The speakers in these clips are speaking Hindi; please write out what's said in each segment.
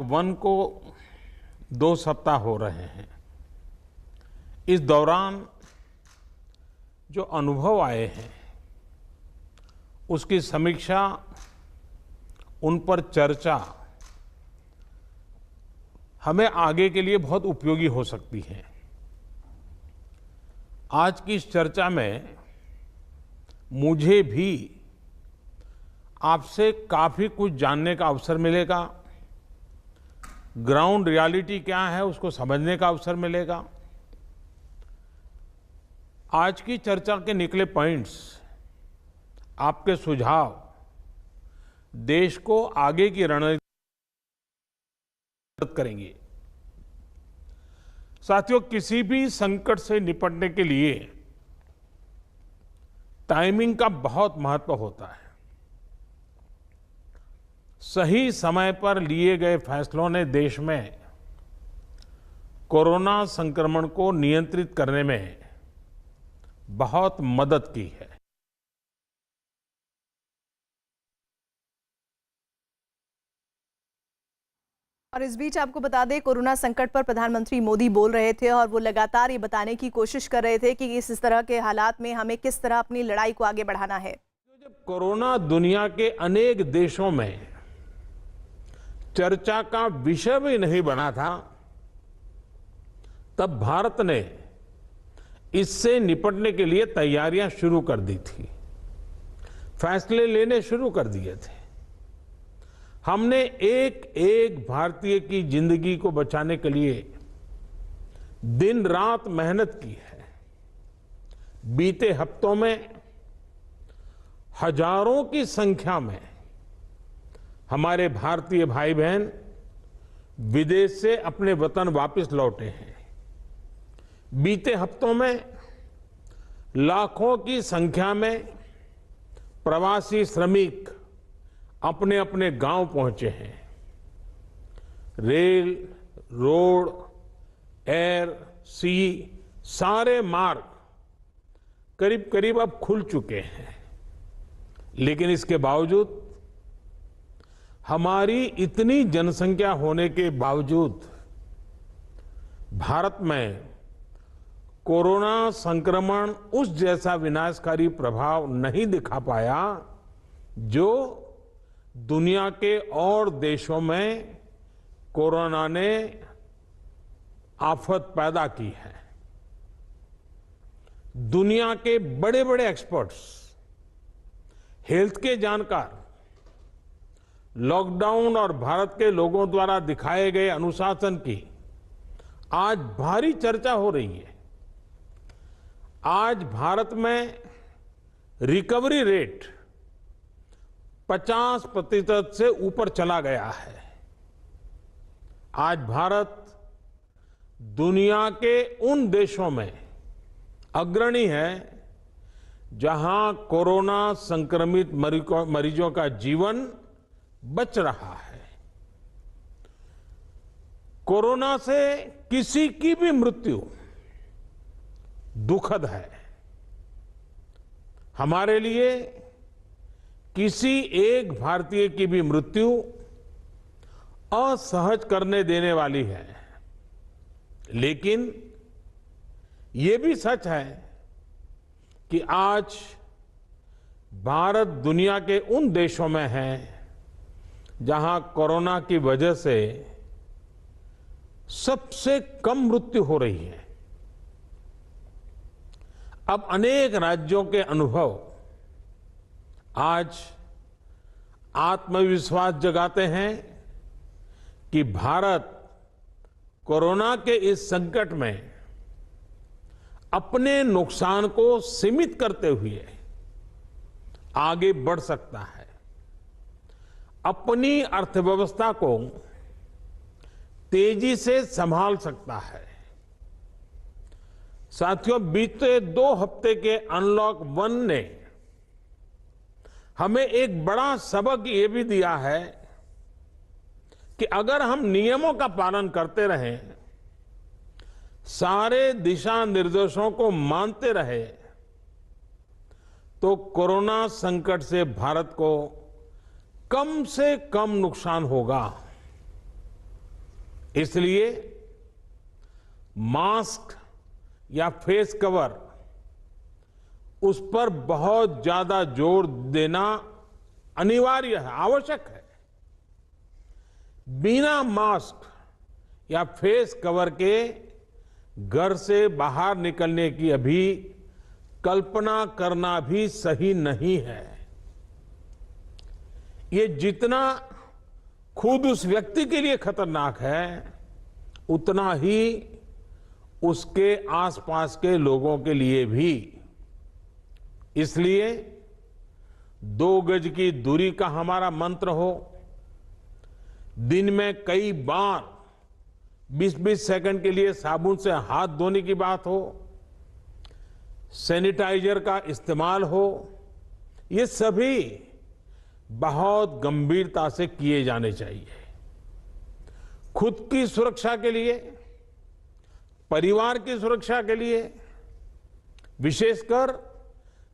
वन को 2 सप्ताह हो रहे हैं। इस दौरान जो अनुभव आए हैं उसकी समीक्षा, उन पर चर्चा हमें आगे के लिए बहुत उपयोगी हो सकती है। आज की इस चर्चा में मुझे भी आपसे काफी कुछ जानने का अवसर मिलेगा, ग्राउंड रियलिटी क्या है उसको समझने का अवसर मिलेगा। आज की चर्चा के निकले पॉइंट्स, आपके सुझाव देश को आगे की रणनीति मदद करेंगे। साथियों, किसी भी संकट से निपटने के लिए टाइमिंग का बहुत महत्व होता है। सही समय पर लिए गए फैसलों ने देश में कोरोना संक्रमण को नियंत्रित करने में बहुत मदद की है। और इस बीच आपको बता दें, कोरोना संकट पर प्रधानमंत्री मोदी बोल रहे थे और वो लगातार ये बताने की कोशिश कर रहे थे कि इस तरह के हालात में हमें किस तरह अपनी लड़ाई को आगे बढ़ाना है। जब कोरोना दुनिया के अनेक देशों में चर्चा का विषय भी नहीं बना था, तब भारत ने इससे निपटने के लिए तैयारियां शुरू कर दी थी, फैसले लेने शुरू कर दिए थे। हमने एक एक भारतीय की जिंदगी को बचाने के लिए दिन रात मेहनत की है। बीते हफ्तों में हजारों की संख्या में हमारे भारतीय भाई बहन विदेश से अपने वतन वापस लौटे हैं। बीते हफ्तों में लाखों की संख्या में प्रवासी श्रमिक अपने अपने गांव पहुंचे हैं। रेल, रोड, एयर, सी सारे मार्ग करीब करीब अब खुल चुके हैं। लेकिन इसके बावजूद, हमारी इतनी जनसंख्या होने के बावजूद भारत में कोरोना संक्रमण उस जैसा विनाशकारी प्रभाव नहीं दिखा पाया जो दुनिया के और देशों में कोरोना ने आफत पैदा की है। दुनिया के बड़े बड़े एक्सपर्ट्स, हेल्थ के जानकार, लॉकडाउन और भारत के लोगों द्वारा दिखाए गए अनुशासन की आज भारी चर्चा हो रही है। आज भारत में रिकवरी रेट 50% से ऊपर चला गया है। आज भारत दुनिया के उन देशों में अग्रणी है जहां कोरोना संक्रमित मरीजों का जीवन बच रहा है। कोरोना से किसी की भी मृत्यु दुखद है। हमारे लिए किसी एक भारतीय की भी मृत्यु असहज करने देने वाली है। लेकिन ये भी सच है कि आज भारत दुनिया के उन देशों में है जहां कोरोना की वजह से सबसे कम मृत्यु हो रही है। अब अनेक राज्यों के अनुभव आज आत्मविश्वास जगाते हैं कि भारत कोरोना के इस संकट में अपने नुकसान को सीमित करते हुए आगे बढ़ सकता है, अपनी अर्थव्यवस्था को तेजी से संभाल सकता है। साथियों, बीते 2 हफ्ते के अनलॉक 1 ने हमें एक बड़ा सबक ये भी दिया है कि अगर हम नियमों का पालन करते रहें, सारे दिशा निर्देशों को मानते रहे, तो कोरोना संकट से भारत को कम से कम नुकसान होगा। इसलिए मास्क या फेस कवर उस पर बहुत ज्यादा जोर देना अनिवार्य है, आवश्यक है। बिना मास्क या फेस कवर के घर से बाहर निकलने की अभी कल्पना करना भी सही नहीं है। ये जितना खुद उस व्यक्ति के लिए खतरनाक है, उतना ही उसके आसपास के लोगों के लिए भी। इसलिए 2 गज की दूरी का हमारा मंत्र हो, दिन में कई बार 20-20 सेकंड के लिए साबुन से हाथ धोने की बात हो, सैनिटाइजर का इस्तेमाल हो, ये सभी बहुत गंभीरता से किए जाने चाहिए। खुद की सुरक्षा के लिए, परिवार की सुरक्षा के लिए, विशेषकर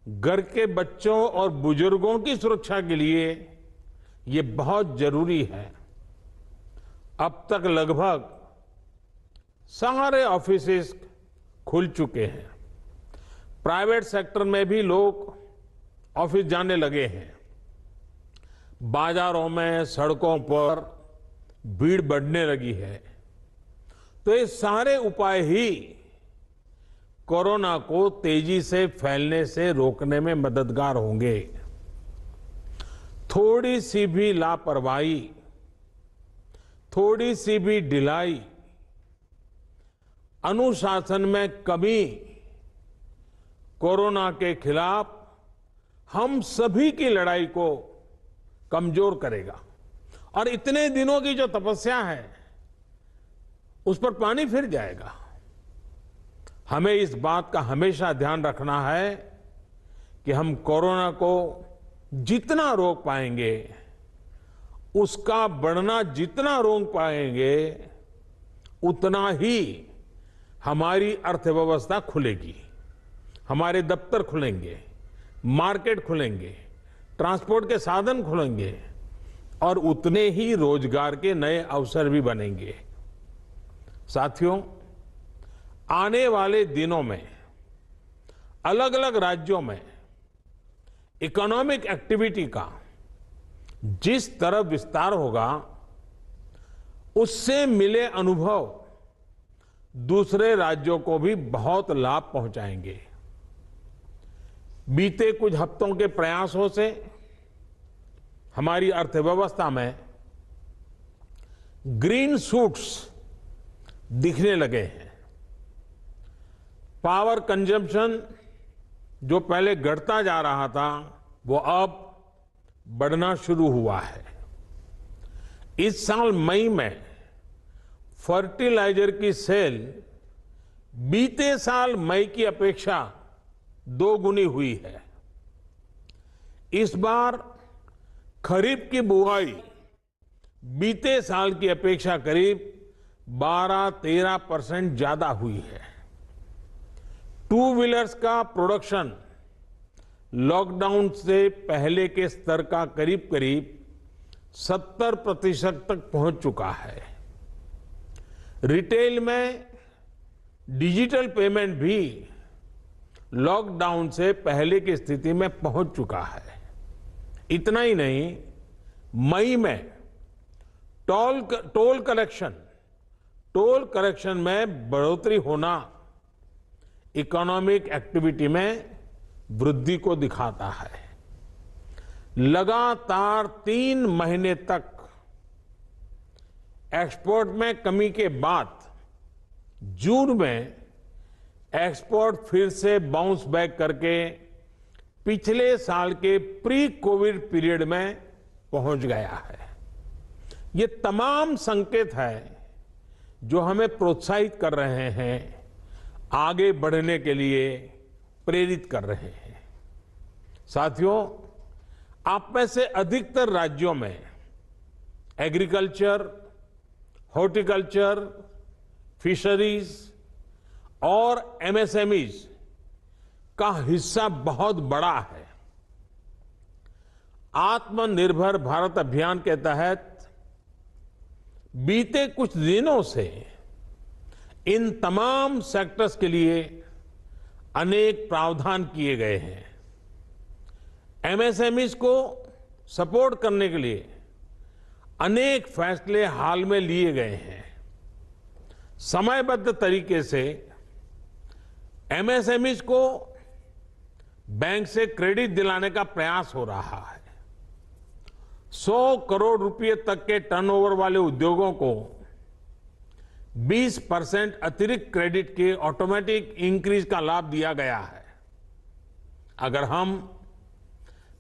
घर के बच्चों और बुजुर्गों की सुरक्षा के लिए ये बहुत जरूरी है। अब तक लगभग सारे ऑफिसेस खुल चुके हैं। प्राइवेट सेक्टर में भी लोग ऑफिस जाने लगे हैं। बाजारों में, सड़कों पर भीड़ बढ़ने लगी है। तो ये सारे उपाय ही कोरोना को तेजी से फैलने से रोकने में मददगार होंगे। थोड़ी सी भी लापरवाही, थोड़ी सी भी ढिलाई, अनुशासन में कमी कोरोना के खिलाफ हम सभी की लड़ाई को कमजोर करेगा। और इतने दिनों की जो तपस्या है, उस पर पानी फिर जाएगा। हमें इस बात का हमेशा ध्यान रखना है कि हम कोरोना को जितना रोक पाएंगे, उसका बढ़ना जितना रोक पाएंगे, उतना ही हमारी अर्थव्यवस्था खुलेगी, हमारे दफ्तर खुलेंगे, मार्केट खुलेंगे, ट्रांसपोर्ट के साधन खुलेंगे और उतने ही रोजगार के नए अवसर भी बनेंगे। साथियों, आने वाले दिनों में अलग अलग राज्यों में इकोनॉमिक एक्टिविटी का जिस तरह विस्तार होगा, उससे मिले अनुभव दूसरे राज्यों को भी बहुत लाभ पहुंचाएंगे। बीते कुछ हफ्तों के प्रयासों से हमारी अर्थव्यवस्था में ग्रीन शूट्स दिखने लगे हैं। पावर कंजम्पशन जो पहले घटता जा रहा था, वो अब बढ़ना शुरू हुआ है। इस साल मई में फर्टिलाइजर की सेल बीते साल मई की अपेक्षा 2 गुनी हुई है। इस बार खरीफ की बुआई बीते साल की अपेक्षा करीब 12-13% ज्यादा हुई है। 2 व्हीलर्स का प्रोडक्शन लॉकडाउन से पहले के स्तर का करीब करीब 70% तक पहुंच चुका है। रिटेल में डिजिटल पेमेंट भी लॉकडाउन से पहले की स्थिति में पहुंच चुका है। इतना ही नहीं, मई में टोल कलेक्शन में बढ़ोतरी होना इकोनॉमिक एक्टिविटी में वृद्धि को दिखाता है। लगातार 3 महीने तक एक्सपोर्ट में कमी के बाद जून में एक्सपोर्ट फिर से बाउंस बैक करके पिछले साल के प्री कोविड पीरियड में पहुंच गया है। ये तमाम संकेत है जो हमें प्रोत्साहित कर रहे हैं, आगे बढ़ने के लिए प्रेरित कर रहे हैं। साथियों, आप में से अधिकतर राज्यों में एग्रीकल्चर, हॉर्टिकल्चर, फिशरीज और एमएसएमईज का हिस्सा बहुत बड़ा है। आत्मनिर्भर भारत अभियान के तहत बीते कुछ दिनों से इन तमाम सेक्टर्स के लिए अनेक प्रावधान किए गए हैं। एमएसएमईज को सपोर्ट करने के लिए अनेक फैसले हाल में लिए गए हैं। समयबद्ध तरीके से एमएसएमईज को बैंक से क्रेडिट दिलाने का प्रयास हो रहा है। 100 करोड़ रुपए तक के टर्नओवर वाले उद्योगों को 20% अतिरिक्त क्रेडिट के ऑटोमेटिक इंक्रीज का लाभ दिया गया है। अगर हम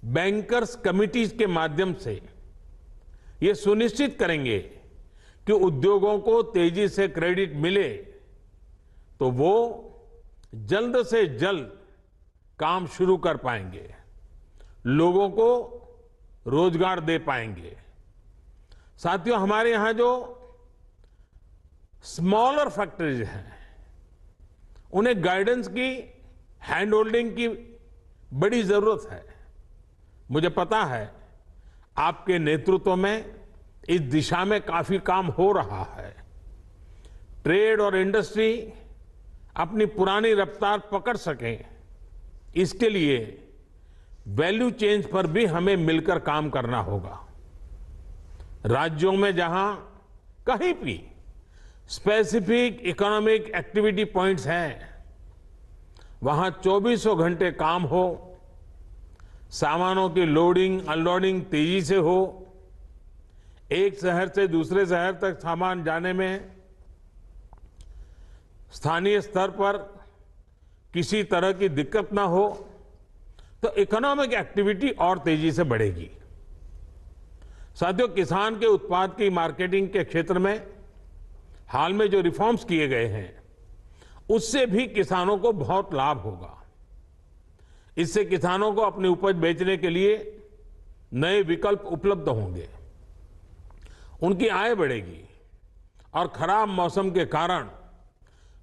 बैंकर्स कमिटीज के माध्यम से ये सुनिश्चित करेंगे कि उद्योगों को तेजी से क्रेडिट मिले तो वो जल्द से जल्द काम शुरू कर पाएंगे, लोगों को रोजगार दे पाएंगे। साथियों, हमारे यहां जो स्मॉलर फैक्ट्रीज हैं उन्हें गाइडेंस की, हैंड होल्डिंग की बड़ी जरूरत है। मुझे पता है आपके नेतृत्व में इस दिशा में काफी काम हो रहा है। ट्रेड और इंडस्ट्री अपनी पुरानी रफ्तार पकड़ सकें, इसके लिए वैल्यू चेंज पर भी हमें मिलकर काम करना होगा। राज्यों में जहां कहीं भी स्पेसिफिक इकोनॉमिक एक्टिविटी पॉइंट्स हैं, वहां 24 घंटे काम हो, सामानों की लोडिंग अनलोडिंग तेजी से हो, एक शहर से दूसरे शहर तक सामान जाने में स्थानीय स्तर पर किसी तरह की दिक्कत ना हो, तो इकोनॉमिक एक्टिविटी और तेजी से बढ़ेगी। साथियों, किसान के उत्पाद की मार्केटिंग के क्षेत्र में हाल में जो रिफॉर्म्स किए गए हैं उससे भी किसानों को बहुत लाभ होगा। इससे किसानों को अपनी उपज बेचने के लिए नए विकल्प उपलब्ध होंगे, उनकी आय बढ़ेगी और खराब मौसम के कारण,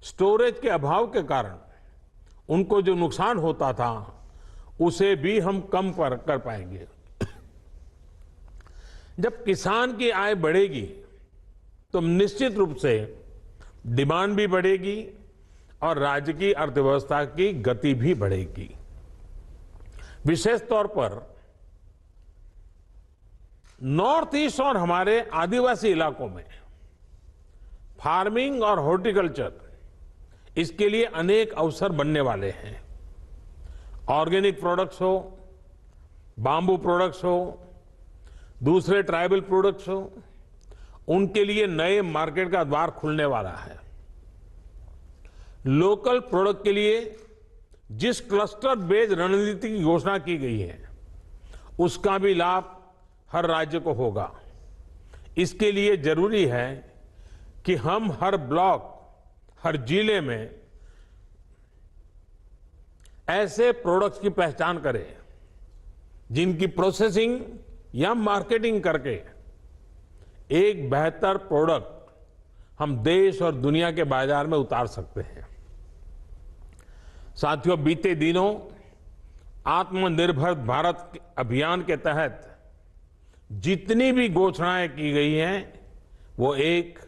स्टोरेज के अभाव के कारण उनको जो नुकसान होता था उसे भी हम कम कर पाएंगे। जब किसान की आय बढ़ेगी तो निश्चित रूप से डिमांड भी बढ़ेगी और राज्य की अर्थव्यवस्था की गति भी बढ़ेगी। विशेष तौर पर नॉर्थ ईस्ट और हमारे आदिवासी इलाकों में फार्मिंग और हॉर्टिकल्चर, इसके लिए अनेक अवसर बनने वाले हैं। ऑर्गेनिक प्रोडक्ट्स हो, बाम्बू प्रोडक्ट्स हो, दूसरे ट्राइबल प्रोडक्ट्स हो, उनके लिए नए मार्केट का द्वार खुलने वाला है। लोकल प्रोडक्ट के लिए जिस क्लस्टर बेस्ड रणनीति की घोषणा की गई है उसका भी लाभ हर राज्य को होगा। इसके लिए जरूरी है कि हम हर ब्लॉक, हर जिले में ऐसे प्रोडक्ट्स की पहचान करें जिनकी प्रोसेसिंग या मार्केटिंग करके एक बेहतर प्रोडक्ट हम देश और दुनिया के बाजार में उतार सकते हैं। साथियों, बीते दिनों आत्मनिर्भर भारत अभियान के तहत जितनी भी घोषणाएं की गई हैं वो एक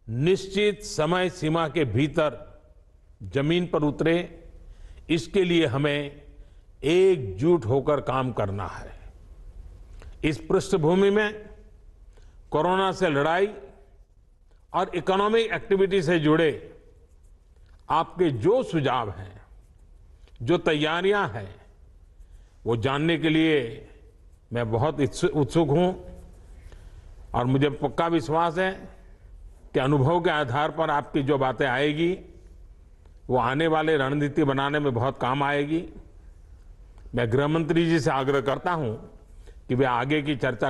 निश्चित समय सीमा के भीतर जमीन पर उतरे, इसके लिए हमें एकजुट होकर काम करना है। इस पृष्ठभूमि में कोरोना से लड़ाई और इकोनॉमिक एक्टिविटी से जुड़े आपके जो सुझाव हैं, जो तैयारियां हैं, वो जानने के लिए मैं बहुत उत्सुक हूं और मुझे पक्का विश्वास है कि अनुभव के आधार पर आपकी जो बातें आएगी वो आने वाले रणनीति बनाने में बहुत काम आएगी। मैं गृह मंत्री जी से आग्रह करता हूं कि वे आगे की चर्चा